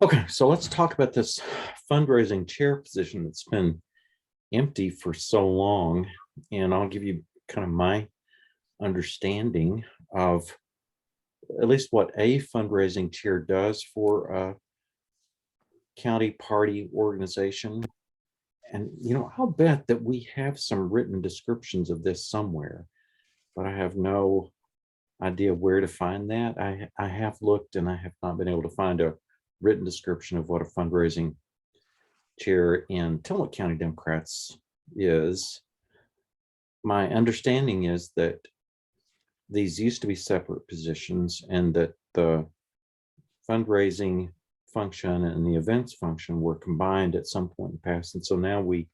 Okay, so let's talk about this fundraising chair position that's been empty for so long. And I'll give you kind of my understanding of at least what a fundraising chair does for a county party organization. And, I'll bet that we have some written descriptions of this somewhere, but I have no idea where to find that. I have looked and I have not been able to find a written description of what a fundraising chair in Tillamook County Democrats is. My understanding is that these used to be separate positions and that the fundraising function and the events function were combined at some point in the past. And so now we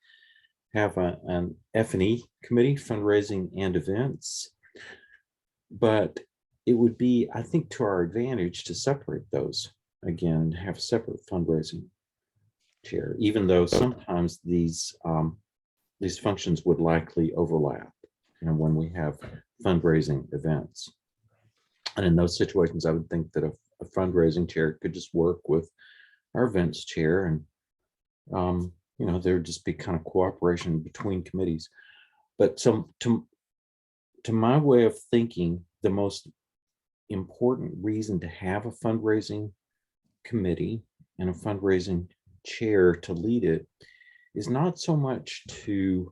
have an F&E committee, fundraising and events. But it would be, I think, to our advantage to separate those again, have separate fundraising chair, even though sometimes these functions would likely overlap, when we have fundraising events. And in those situations, I would think that a fundraising chair could just work with our events chair, and there would just be kind of cooperation between committees. But so to my way of thinking, the most important reason to have a fundraising committee and a fundraising chair to lead it is not so much to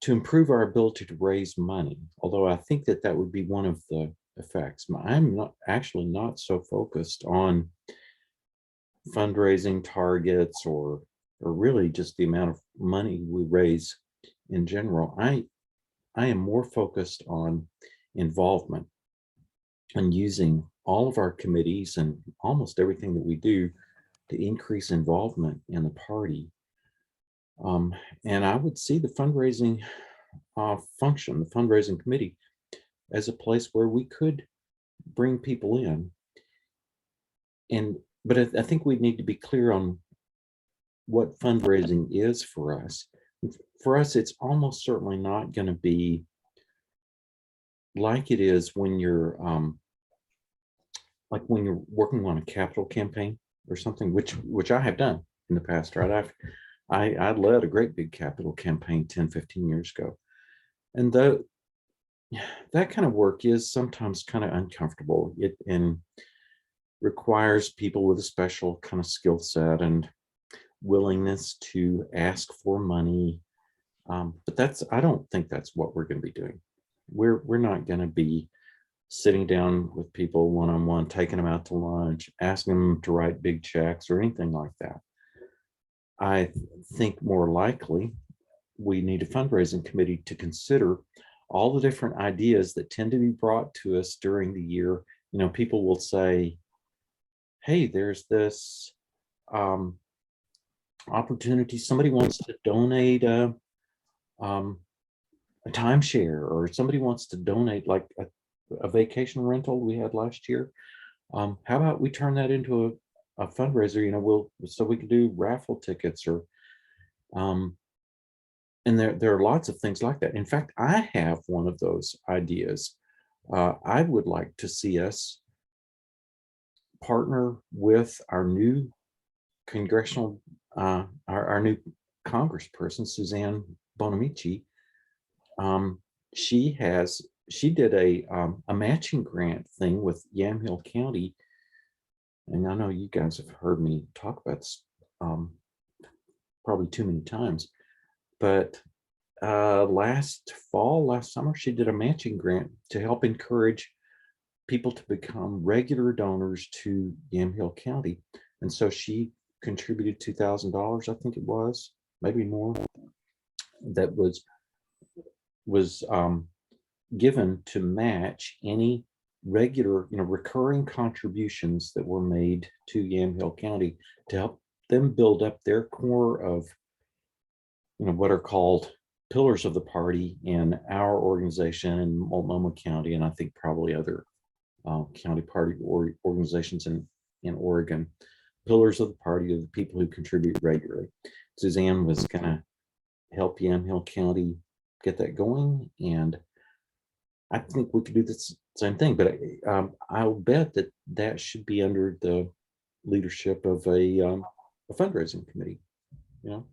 improve our ability to raise money, although I think that that would be one of the effects. I'm not so focused on fundraising targets or really just the amount of money we raise in general. I am more focused on involvement and using all of our committees and almost everything that we do to increase involvement in the party. And I would see the fundraising function, the fundraising committee, as a place where we could bring people in. But I think we need to be clear on what fundraising is for us. For us, it's almost certainly not going to be like it is when you're working on a capital campaign or something, which I have done in the past, right? I led a great big capital campaign 10, 15 years ago. And that kind of work is sometimes kind of uncomfortable. It requires people with a special kind of skill set and willingness to ask for money. But I don't think that's what we're going to be doing. We're not going to be sitting down with people one-on-one, taking them out to lunch, asking them to write big checks or anything like that. I think more likely we need a fundraising committee to consider all the different ideas that tend to be brought to us during the year. People will say, hey, there's this opportunity. Somebody wants to donate a timeshare, or somebody wants to donate like a vacation rental we had last year. How about we turn that into a fundraiser? So we could do raffle tickets or and there are lots of things like that. In fact, I have one of those ideas. I would like to see us partner with our new congressional, our new congressperson, Suzanne Bonamici. She did a matching grant thing with Yamhill County, and I know you guys have heard me talk about this probably too many times, but last summer, she did a matching grant to help encourage people to become regular donors to Yamhill County. And so she contributed $2,000, I think it was, maybe more, that was given to match any regular, recurring contributions that were made to Yamhill County to help them build up their core of, what are called pillars of the party in our organization in Multnomah County, and I think probably other county party organizations in Oregon. Pillars of the party are the people who contribute regularly. Suzanne was going to help Yamhill County get that going, and I think we could do this same thing. But I'll bet that that should be under the leadership of a fundraising committee. You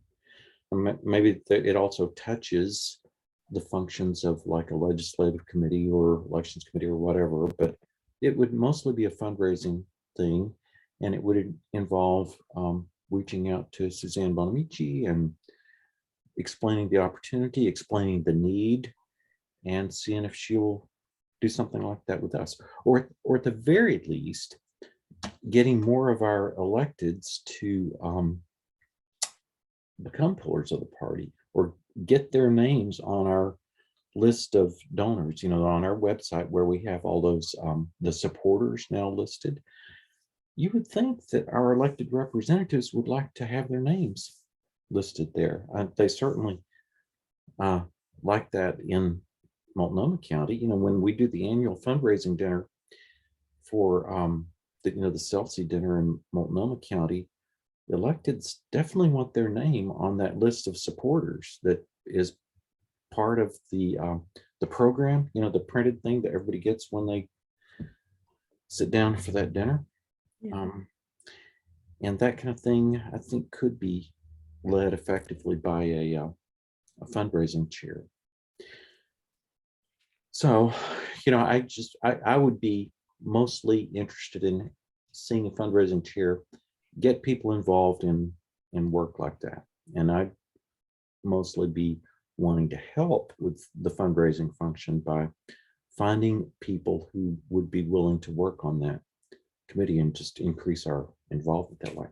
know, maybe it also touches the functions of like a legislative committee or elections committee or whatever, but it would mostly be a fundraising thing, and it would involve reaching out to Suzanne Bonamici and explaining the opportunity, explaining the need, and seeing if she will do something like that with us, or at the very least, getting more of our electeds to become pillars of the party or get their names on our list of donors, you know, on our website where we have all those the supporters now listed. You would think that our elected representatives would like to have their names listed there. They certainly like that in Multnomah County. You know, when we do the annual fundraising dinner for the Celsi dinner in Multnomah County, the electeds definitely want their name on that list of supporters that is part of the program, you know, the printed thing that everybody gets when they sit down for that dinner. Yeah. And that kind of thing, I think, could be led effectively by a fundraising chair. So, you know, I would be mostly interested in seeing a fundraising chair get people involved in work like that. And I'd mostly be wanting to help with the fundraising function by finding people who would be willing to work on that committee and just increase our involvement that way.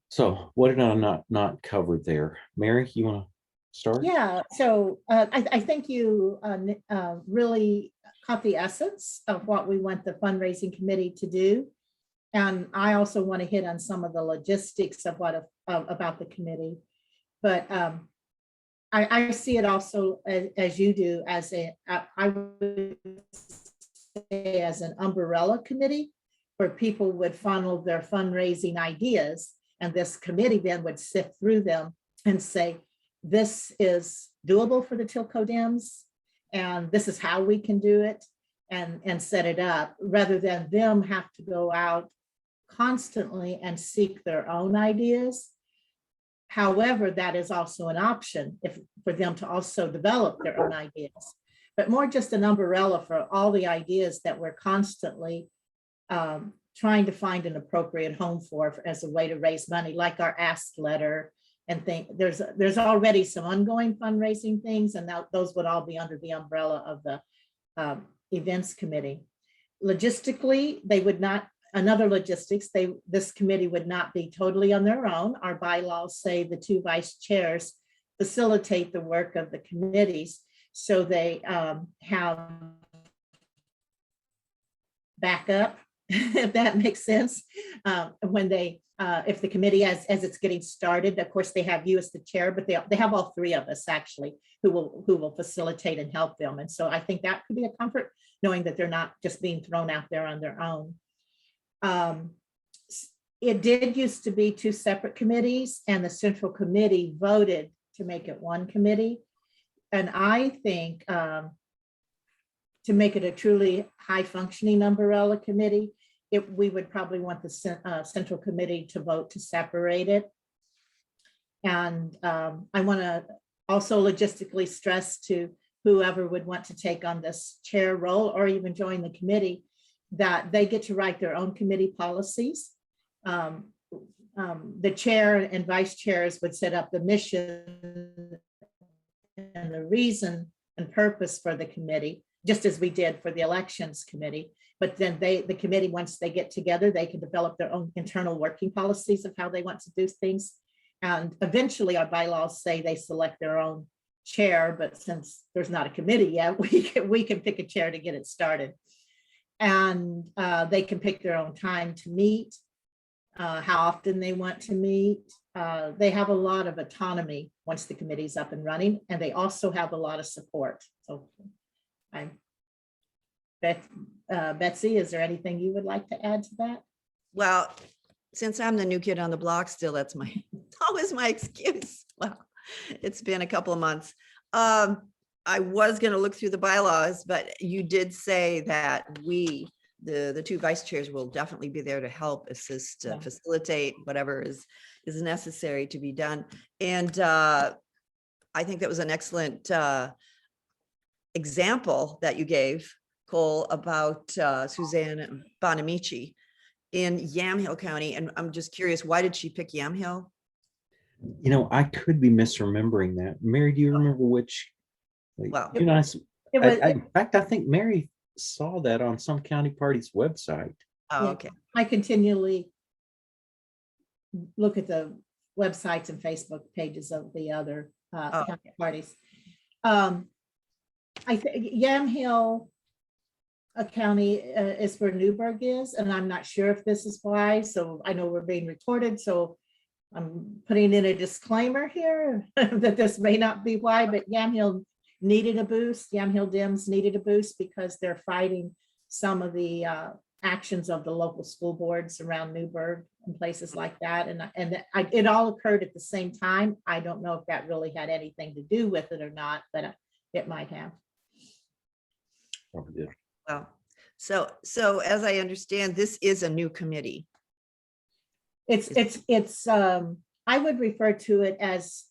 So what did I not cover there? Mary, you want to start? Yeah, so I think you really caught the essence of what we want the fundraising committee to do. And I also want to hit on some of the logistics of what about the committee. But I see it also as you do as I would say as an umbrella committee where people would funnel their fundraising ideas, and this committee then would sift through them and say, this is doable for the Tilco Dems, and this is how we can do it, and set it up, rather than them have to go out constantly and seek their own ideas. However, that is also an option for them to also develop their own ideas, but more just an umbrella for all the ideas that we're constantly trying to find an appropriate home for as a way to raise money, like our ask letter and think there's already some ongoing fundraising things, and those would all be under the umbrella of the events committee. Logistically, they would not, another logistics, this committee would not be totally on their own. Our bylaws say the two vice chairs facilitate the work of the committees, so they have backup, if that makes sense. When they, if the committee, as it's getting started, of course, they have you as the chair, but they have all three of us actually who will facilitate and help them. And so I think that could be a comfort, knowing that they're not just being thrown out there on their own. It did used to be two separate committees, and the central committee voted to make it one committee. And I think to make it a truly high functioning umbrella committee, we would probably want the central committee to vote to separate it. And I want to also logistically stress to whoever would want to take on this chair role or even join the committee that they get to write their own committee policies. The chair and vice chairs would set up the mission and the reason and purpose for the committee, just as we did for the elections committee. But then the committee, once they get together, they can develop their own internal working policies of how they want to do things. And eventually our bylaws say they select their own chair, but since there's not a committee yet, we can pick a chair to get it started. And they can pick their own time to meet, how often they want to meet. They have a lot of autonomy once the committee's up and running, and they also have a lot of support. So Betsy, is there anything you would like to add to that? Well, since I'm the new kid on the block still, that's always my excuse. Well, it's been a couple of months. I was going to look through the bylaws, but you did say that the two vice chairs will definitely be there to help, assist, Yeah. facilitate whatever is necessary to be done. And I think that was an excellent example that you gave, Cole, about Suzanne Bonamici in Yamhill County. And I'm just curious, why did she pick Yamhill? You know, I could be misremembering that. Mary, do you remember which? Well, You know, It was, in fact, I think Mary saw that on some county party's website. oh, yeah. okay. I continually look at the websites and Facebook pages of the other Oh, county parties. I think Yamhill County is where Newburgh is, and I'm not sure if this is why. So I know we're being recorded, so I'm putting in a disclaimer here that this may not be why, but Yamhill needed a boost. Yamhill Dems needed a boost because they're fighting some of the actions of the local school boards around Newburgh and places like that. And it all occurred at the same time. I don't know if that really had anything to do with it or not, but it might have. Probably did. well, so as I understand, this is a new committee. It's I would refer to it as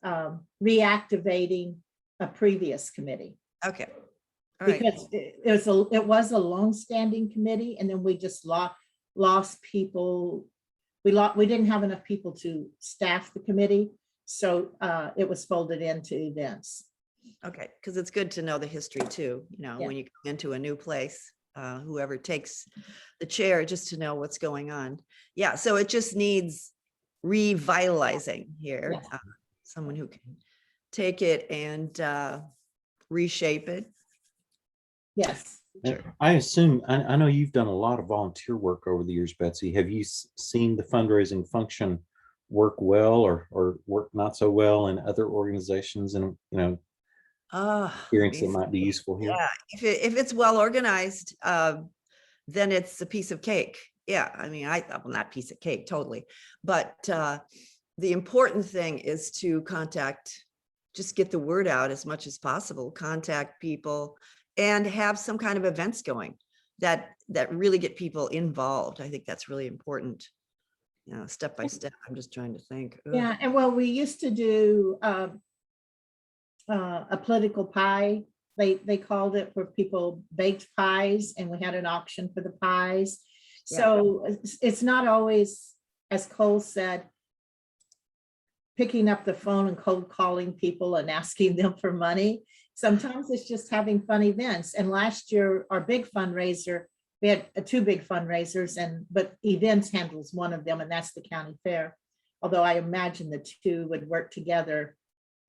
reactivating a previous committee. Okay. All right. Because it was a long-standing committee, and then we just lost people. We didn't have enough people to staff the committee, so it was folded into events. Okay, because it's good to know the history too, Yeah. when you come into a new place, whoever takes the chair, just to know what's going on. Yeah, so it just needs revitalizing here. Yes. Someone who can take it and reshape it. Yes. And I assume, I know you've done a lot of volunteer work over the years, Betsy. Have you seen the fundraising function work well or work not so well in other organizations, and, you know, experience that might be useful here? Yeah, if it's well organized, then it's a piece of cake. Yeah, I mean, well, not piece of cake, totally. But the important thing is to just get the word out as much as possible, contact people, and have some kind of events going that really get people involved. I think that's really important. Step by step. I'm just trying to think. Ugh. Yeah, and well, we used to do a political pie. They called it, where people baked pies, and we had an auction for the pies. Yeah. So it's not always, as Cole said, picking up the phone and cold calling people and asking them for money. Sometimes it's just having fun events. And last year, our big fundraiser, we had two big fundraisers, but events handles one of them, and that's the county fair. Although I imagine the two would work together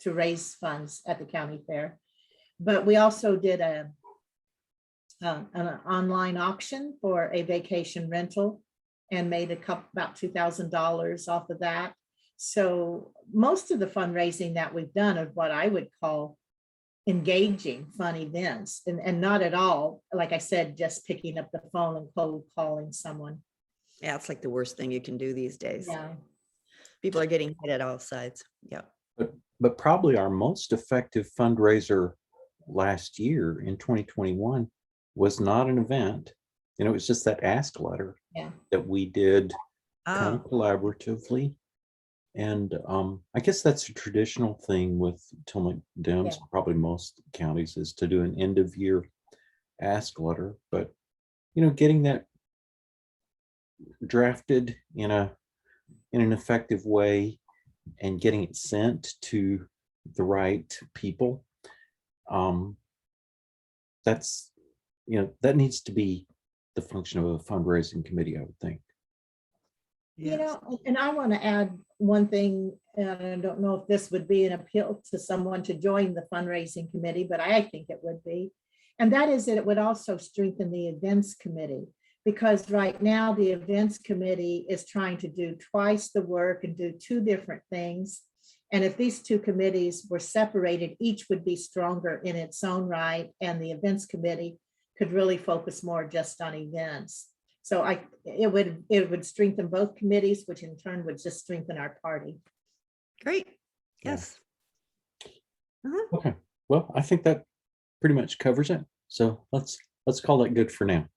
to raise funds at the county fair. But we also did an online auction for a vacation rental and made about $2,000 off of that. So most of the fundraising that we've done are what I would call engaging fun events, and not at all, like I said, just picking up the phone and cold calling someone. Yeah, it's like the worst thing you can do these days. Yeah. People are getting hit at all sides. Yeah. But probably our most effective fundraiser last year in 2021 was not an event. It was just that ask letter that we did kind of collaboratively. And I guess that's a traditional thing with Tillamook Dems, probably most counties, is to do an end of year ask letter. But, getting that drafted in an effective way and getting it sent to the right people, that's, that needs to be the function of a fundraising committee, I would think. Yes. And I want to add one thing, and I don't know if this would be an appeal to someone to join the fundraising committee, but I think it would be. And that is that it would also strengthen the events committee, because right now the events committee is trying to do twice the work and do two different things. And if these two committees were separated, each would be stronger in its own right, and the events committee could really focus more just on events. So it would strengthen both committees, which in turn would just strengthen our party. Great. Yes. Okay. Well, I think that pretty much covers it. So let's call that good for now.